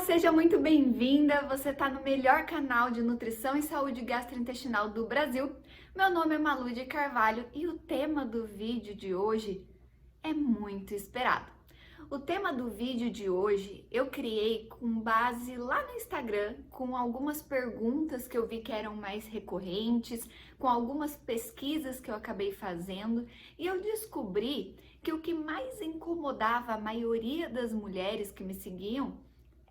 Seja muito bem-vinda. Você está no melhor canal de nutrição e saúde gastrointestinal do Brasil. Meu nome é Malu de Carvalho e o tema do vídeo de hoje é muito esperado. O tema do vídeo de hoje eu criei com base lá no Instagram, com algumas perguntas que eu vi que eram mais recorrentes, com algumas pesquisas que eu acabei fazendo, e eu descobri que o que mais incomodava a maioria das mulheres que me seguiam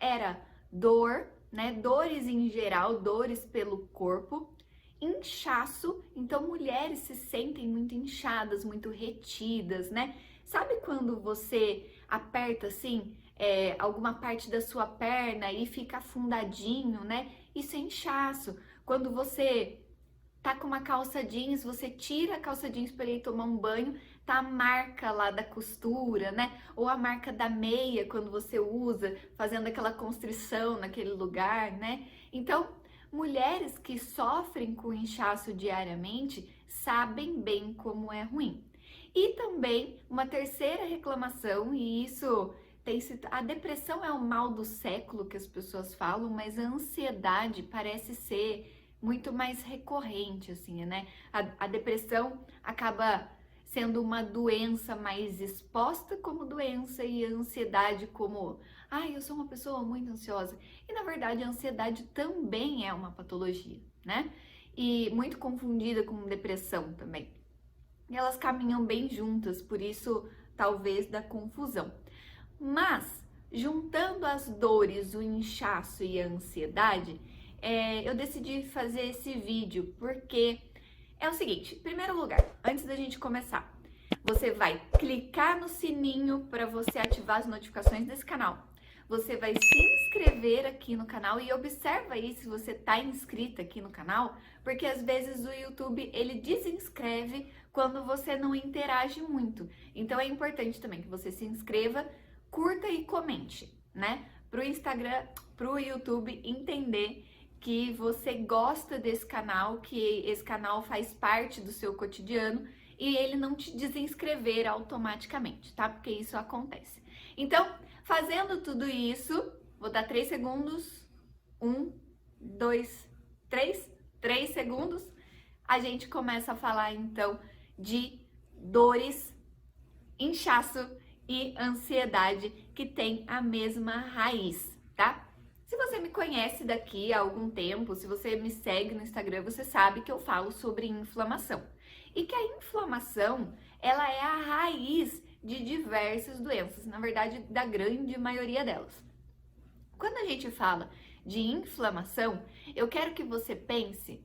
era dor, né? Dores em geral, dores pelo corpo, inchaço. Então, mulheres se sentem muito inchadas, muito retidas, né? Sabe quando você aperta assim, alguma parte da sua perna e fica afundadinho, né? Isso é inchaço. Quando você tá com uma calça jeans, você tira a calça jeans para ir tomar um banho, tá a marca lá da costura, né? Ou a marca da meia quando você usa, fazendo aquela constrição naquele lugar, né? Então, mulheres que sofrem com inchaço diariamente sabem bem como é ruim. E também uma terceira reclamação, e isso tem sido, a depressão é o mal do século que as pessoas falam, mas a ansiedade parece ser muito mais recorrente, assim, né? A depressão acaba sendo uma doença mais exposta como doença e a ansiedade como, eu sou uma pessoa muito ansiosa. E na verdade a ansiedade também é uma patologia, né? E muito confundida com depressão também. E elas caminham bem juntas, por isso talvez da confusão. Mas, juntando as dores, o inchaço e a ansiedade, eu decidi fazer esse vídeo porque é o seguinte: em primeiro lugar, antes da gente começar, você vai clicar no sininho para você ativar as notificações desse canal. Você vai se inscrever aqui no canal e observa aí se você está inscrita aqui no canal, porque às vezes o YouTube ele desinscreve quando você não interage muito. Então é importante também que você se inscreva, curta e comente, né? Para o Instagram, para o YouTube entender que você gosta desse canal, que esse canal faz parte do seu cotidiano e ele não te desinscrever automaticamente, tá? Porque isso acontece. Então, fazendo tudo isso, vou dar 3 segundos. 1, 2, 3. 3 segundos. A gente começa a falar então de dores, inchaço e ansiedade que tem a mesma raiz, tá? Se você me conhece daqui há algum tempo, se você me segue no Instagram, você sabe que eu falo sobre inflamação. E que a inflamação, ela é a raiz de diversas doenças, na verdade, da grande maioria delas. Quando a gente fala de inflamação, eu quero que você pense,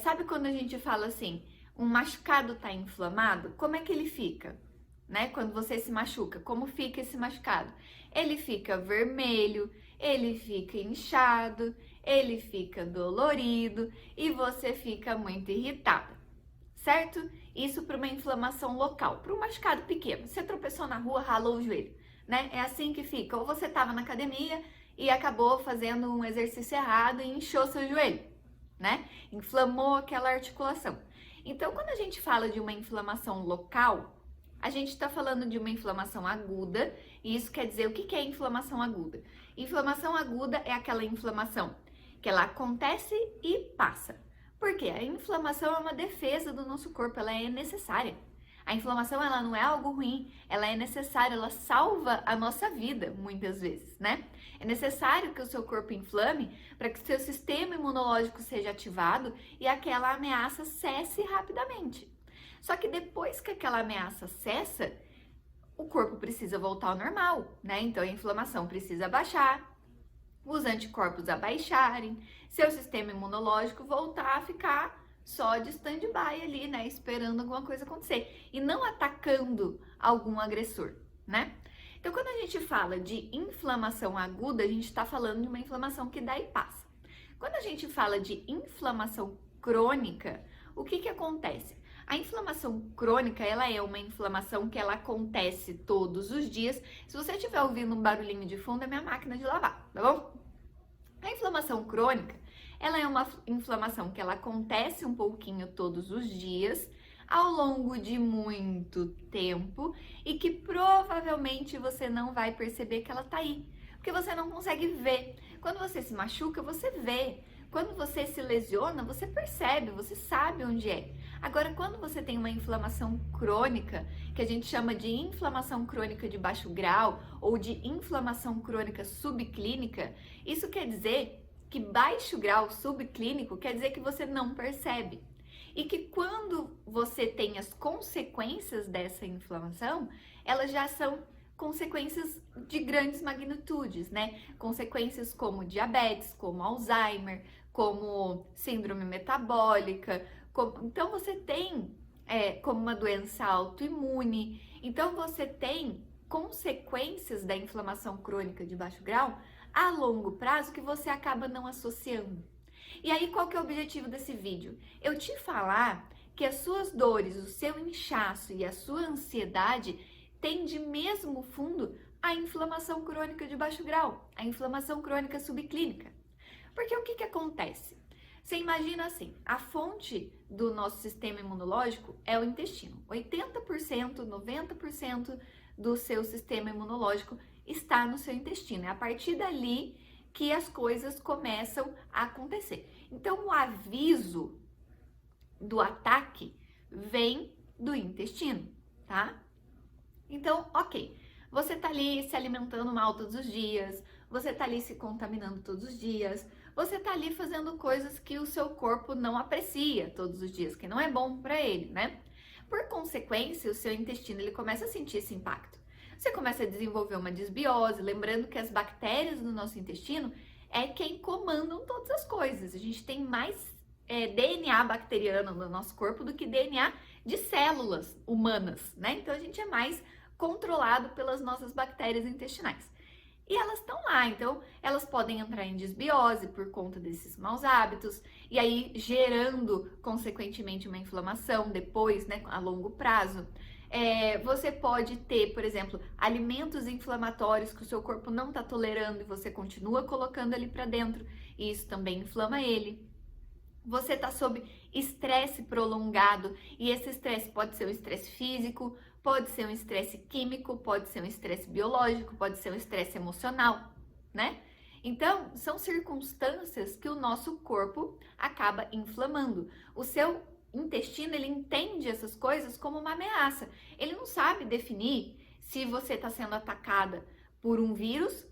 sabe quando a gente fala assim, um machucado tá inflamado, como é que ele fica? Né? Quando você se machuca, como fica esse machucado? Ele fica vermelho, ele fica inchado, ele fica dolorido e você fica muito irritada, certo? Isso para uma inflamação local, para um machucado pequeno. Você tropeçou na rua, ralou o joelho, né? É assim que fica. Ou você estava na academia e acabou fazendo um exercício errado e inchou seu joelho, né? Inflamou aquela articulação. Então, quando a gente fala de uma inflamação local, a gente está falando de uma inflamação aguda, e isso quer dizer, o que é inflamação aguda? Inflamação aguda é aquela inflamação que ela acontece e passa. Por quê? A inflamação é uma defesa do nosso corpo, ela é necessária. A inflamação, ela não é algo ruim, ela é necessária, ela salva a nossa vida, muitas vezes, né? É necessário que o seu corpo inflame para que o seu sistema imunológico seja ativado e aquela ameaça cesse rapidamente. Só que depois que aquela ameaça cessa, o corpo precisa voltar ao normal, né? Então a inflamação precisa baixar, os anticorpos abaixarem, seu sistema imunológico voltar a ficar só de stand-by ali, né? Esperando alguma coisa acontecer e não atacando algum agressor, né? Então quando a gente fala de inflamação aguda, a gente está falando de uma inflamação que dá e passa. Quando a gente fala de inflamação crônica, o que acontece? A inflamação crônica, ela é uma inflamação que ela acontece todos os dias. Se você estiver ouvindo um barulhinho de fundo, é minha máquina de lavar, tá bom? A inflamação crônica, ela é uma inflamação que ela acontece um pouquinho todos os dias, ao longo de muito tempo, e que provavelmente você não vai perceber que ela tá aí. Porque você não consegue ver. Quando você se machuca, você vê. Quando você se lesiona, você percebe, você sabe onde é. Agora, quando você tem uma inflamação crônica, que a gente chama de inflamação crônica de baixo grau ou de inflamação crônica subclínica, isso quer dizer que baixo grau subclínico quer dizer que você não percebe. E que quando você tem as consequências dessa inflamação, elas já são consequências de grandes magnitudes, né? Consequências como diabetes, como Alzheimer, como síndrome metabólica. Então você tem como uma doença autoimune. Então você tem consequências da inflamação crônica de baixo grau a longo prazo que você acaba não associando. E aí, qual que é o objetivo desse vídeo? Eu te falar que as suas dores, o seu inchaço e a sua ansiedade têm de mesmo fundo a inflamação crônica de baixo grau, a inflamação crônica subclínica. Porque o que acontece? Você imagina assim, a fonte do nosso sistema imunológico é o intestino. 80%, 90% do seu sistema imunológico está no seu intestino. É a partir dali que as coisas começam a acontecer. Então, o aviso do ataque vem do intestino, tá? Então, ok, você tá ali se alimentando mal todos os dias, você tá ali se contaminando todos os dias, você tá ali fazendo coisas que o seu corpo não aprecia todos os dias, que não é bom para ele, né? Por consequência, o seu intestino ele começa a sentir esse impacto. Você começa a desenvolver uma desbiose, lembrando que as bactérias do nosso intestino é quem comandam todas as coisas. A gente tem mais DNA bacteriano no nosso corpo do que DNA de células humanas, né? Então a gente é mais controlado pelas nossas bactérias intestinais. E elas estão lá, então elas podem entrar em desbiose por conta desses maus hábitos, e aí gerando, consequentemente, uma inflamação depois, né, a longo prazo. Você pode ter, por exemplo, alimentos inflamatórios que o seu corpo não está tolerando e você continua colocando ali para dentro, e isso também inflama ele. Você está sob estresse prolongado, e esse estresse pode ser um estresse físico, pode ser um estresse químico, pode ser um estresse biológico, pode ser um estresse emocional, né? Então, são circunstâncias que o nosso corpo acaba inflamando. O seu intestino, ele entende essas coisas como uma ameaça. Ele não sabe definir se você está sendo atacada por um vírus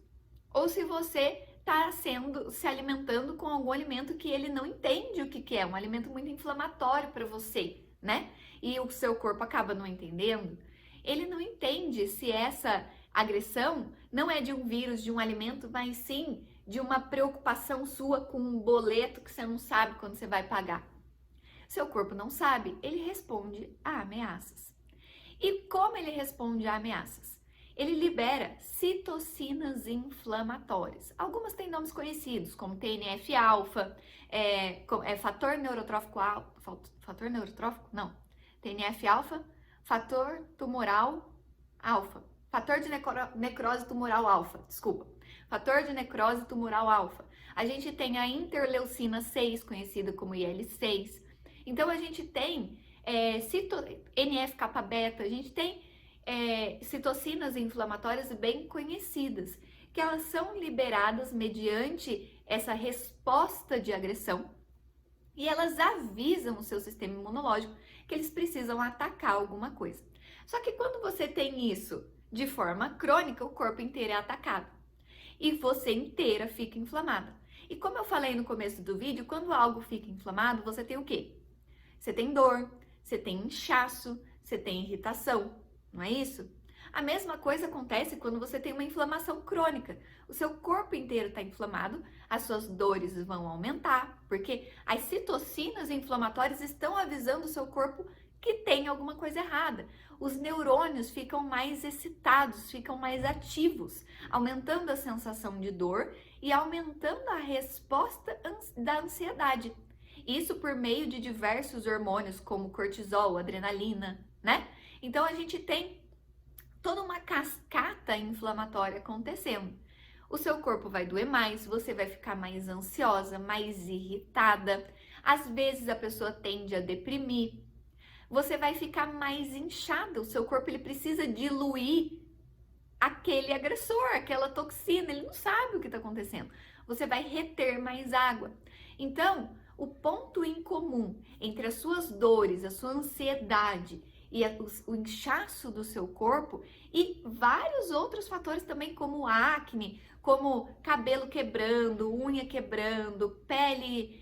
ou se você está se alimentando com algum alimento que ele não entende o que é, um alimento muito inflamatório para você, né? E o seu corpo acaba não entendendo. Ele não entende se essa agressão não é de um vírus, de um alimento, mas sim de uma preocupação sua com um boleto que você não sabe quando você vai pagar. Seu corpo não sabe, ele responde a ameaças. E como ele responde a ameaças? Ele libera citocinas inflamatórias. Algumas têm nomes conhecidos, como TNF-alfa, fator neurotrófico alfa, fator neurotrófico? Não. TNF-alfa, fator tumoral alfa, fator de necrose tumoral alfa, desculpa. Fator de necrose tumoral alfa. A gente tem a interleucina 6, conhecida como IL-6. Então, a gente tem NF-kappa-beta, a gente tem citocinas inflamatórias bem conhecidas, que elas são liberadas mediante essa resposta de agressão e elas avisam o seu sistema imunológico que eles precisam atacar alguma coisa. Só que quando você tem isso de forma crônica, o corpo inteiro é atacado e você inteira fica inflamada. E como eu falei no começo do vídeo, quando algo fica inflamado, você tem o quê? Você tem dor, você tem inchaço, você tem irritação, não é isso? A mesma coisa acontece quando você tem uma inflamação crônica. O seu corpo inteiro está inflamado, as suas dores vão aumentar, porque as citocinas inflamatórias estão avisando o seu corpo que tem alguma coisa errada. Os neurônios ficam mais excitados, ficam mais ativos, aumentando a sensação de dor e aumentando a resposta da ansiedade. Isso por meio de diversos hormônios, como cortisol, adrenalina, né? Então, a gente tem toda uma cascata inflamatória acontecendo. O seu corpo vai doer mais, você vai ficar mais ansiosa, mais irritada. Às vezes, a pessoa tende a deprimir. Você vai ficar mais inchada, o seu corpo ele precisa diluir aquele agressor, aquela toxina, ele não sabe o que está acontecendo. Você vai reter mais água. Então, o ponto em comum entre as suas dores, a sua ansiedade e o inchaço do seu corpo e vários outros fatores também, como acne, como cabelo quebrando, unha quebrando, pele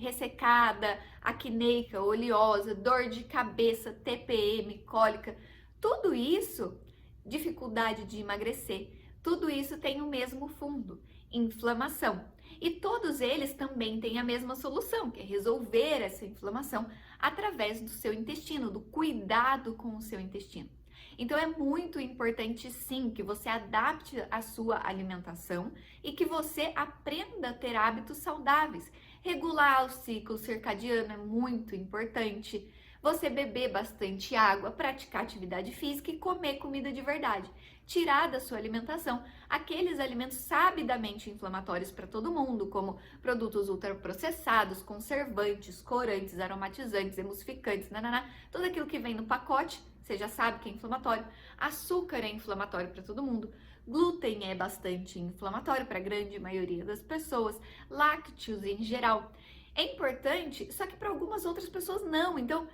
ressecada, acneica, oleosa, dor de cabeça, TPM, cólica, tudo isso, dificuldade de emagrecer, tudo isso tem o mesmo fundo, inflamação. E todos eles também têm a mesma solução, que é resolver essa inflamação através do seu intestino, do cuidado com o seu intestino. Então é muito importante sim que você adapte a sua alimentação e que você aprenda a ter hábitos saudáveis. Regular o ciclo circadiano é muito importante. Você beber bastante água, praticar atividade física e comer comida de verdade. Tirar da sua alimentação aqueles alimentos sabidamente inflamatórios para todo mundo, como produtos ultraprocessados, conservantes, corantes, aromatizantes, emulsificantes, tudo aquilo que vem no pacote, você já sabe que é inflamatório. Açúcar é inflamatório para todo mundo. Glúten é bastante inflamatório para a grande maioria das pessoas. Lácteos em geral. É importante, só que para algumas outras pessoas não. Então,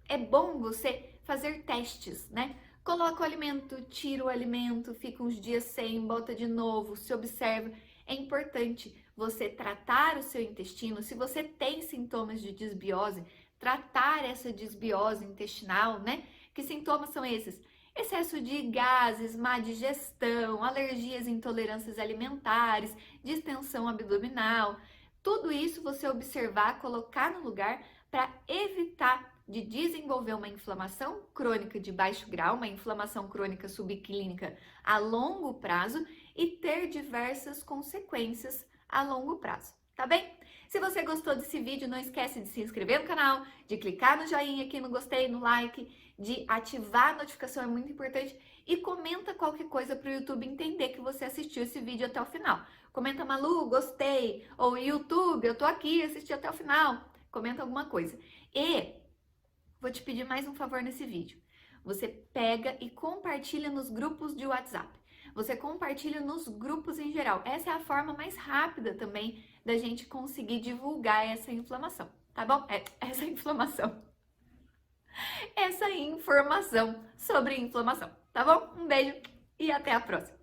é bom você fazer testes, né? Coloca o alimento, tira o alimento, fica uns dias sem, bota de novo, se observa. É importante você tratar o seu intestino. Se você tem sintomas de desbiose, tratar essa desbiose intestinal, né? Que sintomas são esses? Excesso de gases, má digestão, alergias e intolerâncias alimentares, distensão abdominal. Tudo isso você observar, colocar no lugar para evitar de desenvolver uma inflamação crônica de baixo grau, uma inflamação crônica subclínica a longo prazo e ter diversas consequências a longo prazo, tá bem? Se você gostou desse vídeo, não esquece de se inscrever no canal, de clicar no joinha aqui no gostei, no like, de ativar a notificação, é muito importante, e comenta qualquer coisa para o YouTube entender que você assistiu esse vídeo até o final. Comenta, Malu, gostei, ou YouTube, eu tô aqui, assisti até o final. Comenta alguma coisa. E vou te pedir mais um favor nesse vídeo. Você pega e compartilha nos grupos de WhatsApp. Você compartilha nos grupos em geral. Essa é a forma mais rápida também da gente conseguir divulgar essa inflamação, tá bom? Essa informação sobre inflamação, tá bom? Um beijo e até a próxima!